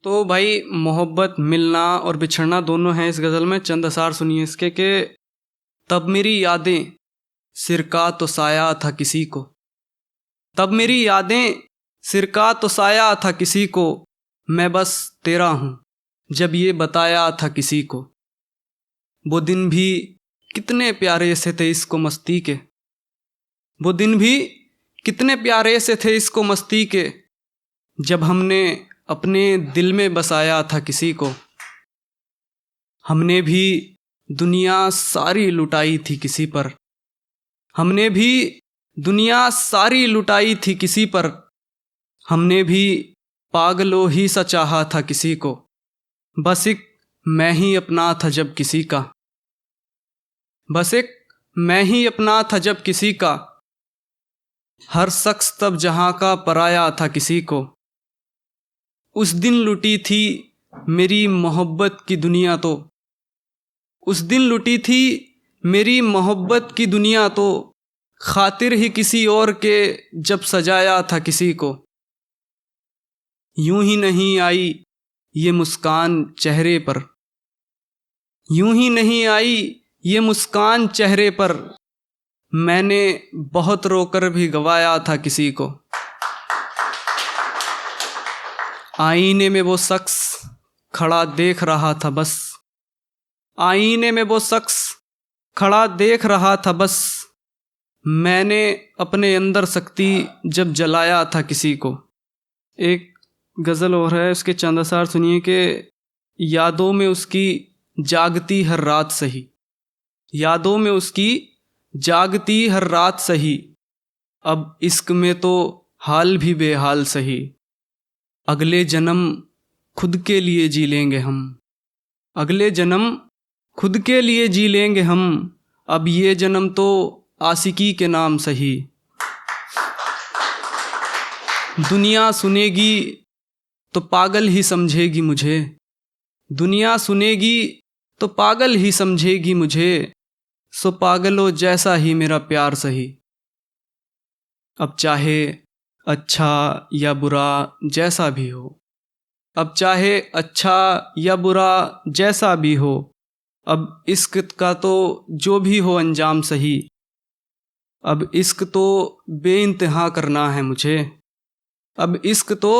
तो भाई मोहब्बत मिलना और बिछड़ना दोनों हैं इस गज़ल में। चंद असार सुनिए इसके कि तब मेरी यादें सिर का तो साया था किसी को, तब मेरी यादें सिर का तो साया था किसी को, मैं बस तेरा हूँ जब ये बताया था किसी को। वो दिन भी कितने प्यारे से थे इसको मस्ती के, वो दिन भी कितने प्यारे से थे इसको मस्ती के, जब हमने अपने दिल में बसाया था किसी को। हमने भी दुनिया सारी लुटाई थी किसी पर, हमने भी दुनिया सारी लुटाई थी किसी पर, हमने भी पागलों ही सा चाहा था किसी को, बस एक मैं ही अपना था जब किसी का, बस एक मैं ही अपना था जब किसी का, हर शख्स तब जहां का पराया था किसी को। उस दिन लुटी थी मेरी मोहब्बत की दुनिया तो, उस दिन लुटी थी मेरी मोहब्बत की दुनिया तो, खातिर ही किसी और के जब सजाया था किसी को। यूं ही नहीं आई ये मुस्कान चेहरे पर, यूं ही नहीं आई ये मुस्कान चेहरे पर, मैंने बहुत रोकर भी गवाया था किसी को। आईने में वो शख्स खड़ा देख रहा था बस, आईने में वो शख्स खड़ा देख रहा था बस, मैंने अपने अंदर शक्ति जब जलाया था किसी को। एक गज़ल और है, उसके चंद असार सुनिए कि यादों में उसकी जागती हर रात सही, यादों में उसकी जागती हर रात सही, अब इश्क में तो हाल भी बेहाल सही। अगले जन्म खुद के लिए जी लेंगे हम, अगले जन्म खुद के लिए जी लेंगे हम, अब ये जन्म तो आशिकी के नाम सही। दुनिया सुनेगी तो पागल ही समझेगी मुझे, दुनिया सुनेगी तो पागल ही समझेगी मुझे, सो पागलों जैसा ही मेरा प्यार सही। अब चाहे अच्छा या बुरा जैसा भी हो, अब चाहे अच्छा या बुरा जैसा भी हो, अब इश्क का तो जो भी हो अंजाम सही। अब इश्क तो बेइंतहा करना है मुझे, अब इश्क तो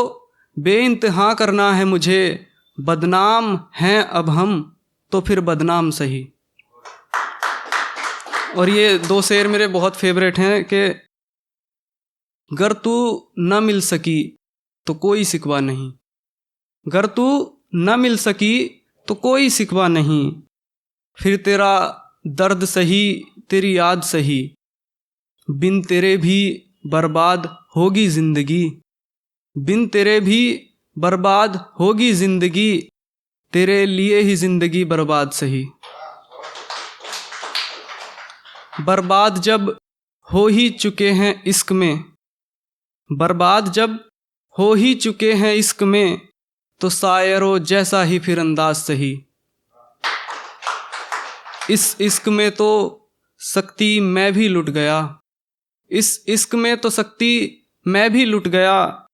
बेइंतहा करना है मुझे, बदनाम हैं अब हम तो फिर बदनाम सही। और ये दो शेर मेरे बहुत फेवरेट हैं कि गर तू न मिल सकी तो कोई सिकवा नहीं, गर तू न मिल सकी तो कोई सिकवा नहीं, फिर तेरा दर्द सही तेरी याद सही, बिन तेरे भी बर्बाद होगी ज़िंदगी, बिन तेरे भी बर्बाद होगी ज़िंदगी, तेरे लिए ही ज़िंदगी बर्बाद सही। बर्बाद जब हो ही चुके हैं इश्क में, बर्बाद जब हो ही चुके हैं इश्क में, तो शायरों जैसा ही फिर अंदाज सही। इस इश्क में तो शक्ति मैं भी लुट गया, इस इश्क में तो शक्ति मैं भी लुट गया,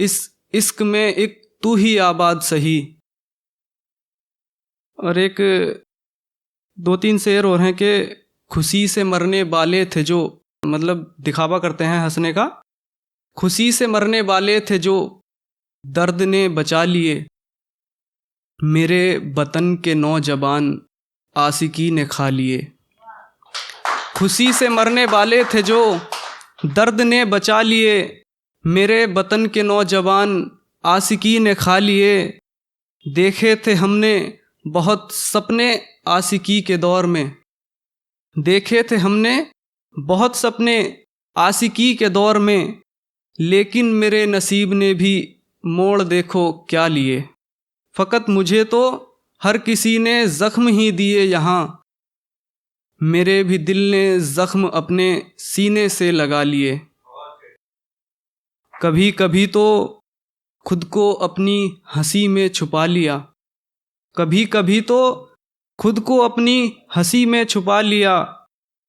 इस इश्क में एक तू ही आबाद सही। और एक दो तीन शेर और हैं कि खुशी से मरने वाले थे जो, मतलब दिखावा करते हैं हंसने का, खुशी से मरने वाले थे जो दर्द ने बचा लिए, मेरे वतन के नौजवान आशिकी ने खा लिए। खुशी से मरने वाले थे जो दर्द ने बचा लिए, मेरे वतन के नौजवान आशिकी ने खा लिए। देखे थे हमने बहुत सपने आशिकी के दौर में, देखे थे हमने बहुत सपने आशिकी के दौर में, लेकिन मेरे नसीब ने भी मोड़ देखो क्या लिए। फ़कत मुझे तो हर किसी ने ज़ख्म ही दिए यहाँ, मेरे भी दिल ने ज़ख्म अपने सीने से लगा लिए। कभी कभी तो खुद को अपनी हंसी में छुपा लिया, कभी कभी तो खुद को अपनी हंसी में छुपा लिया,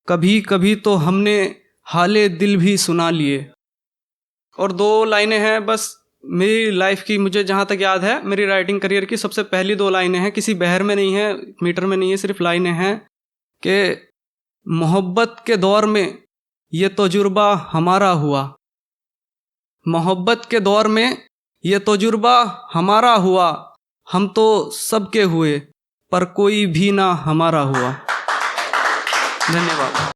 कभी कभी तो हमने हाले दिल भी सुना लिए। और दो लाइनें हैं बस, मेरी लाइफ की, मुझे जहाँ तक याद है, मेरी राइटिंग करियर की सबसे पहली 2 लाइनें हैं, किसी बहर में नहीं है, मीटर में नहीं है, सिर्फ लाइनें हैं कि मोहब्बत के दौर में ये तजुर्बा हमारा हुआ, मोहब्बत के दौर में ये तजुर्बा हमारा हुआ, हम तो सबके हुए पर कोई भी ना हमारा हुआ। धन्यवाद।